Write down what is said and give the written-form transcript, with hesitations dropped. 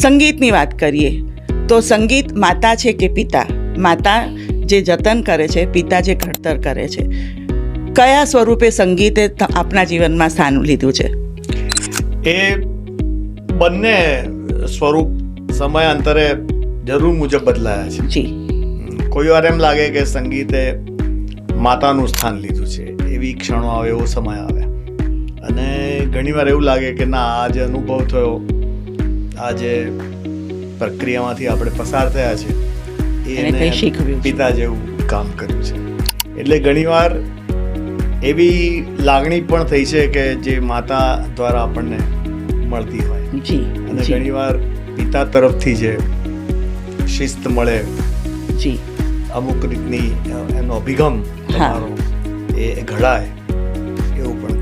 સંગીતની વાત કરીએ તો સંગીત માતા છે કે પિતા? માતા જે જતન કરે છે, પિતા જે ઘડતર કરે છે. કયા સ્વરૂપે સંગીતે આપના જીવનમાં સ્થાન લીધું છે? એ બંને સ્વરૂપ સમયાંતરે જરૂર મુજબ બદલાયા છે. જી. કોઈ વાર એમ લાગે કે સંગીતે માતાનું સ્થાન લીધું છે, એવી ક્ષણો આવે, એવો સમય આવે. અને ઘણીવાર એવું લાગે કે ના, આ જે અનુભવ થયો, આ જે પ્રક્રિયામાંથી આપણે પસાર થયા છે, એને પિતા જેવું કામ કર્યું છે. એટલે ઘણીવાર એવી લાગણી પણ થઈ છે કે જે માતા દ્વારા આપણને મળતી હોય. જી. અને ઘણીવાર પિતા તરફથી જે શિસ્ત મળે, જી, અમુક રીતની એનો અભિગમ તમારો એ ઘડાય, એવું પણ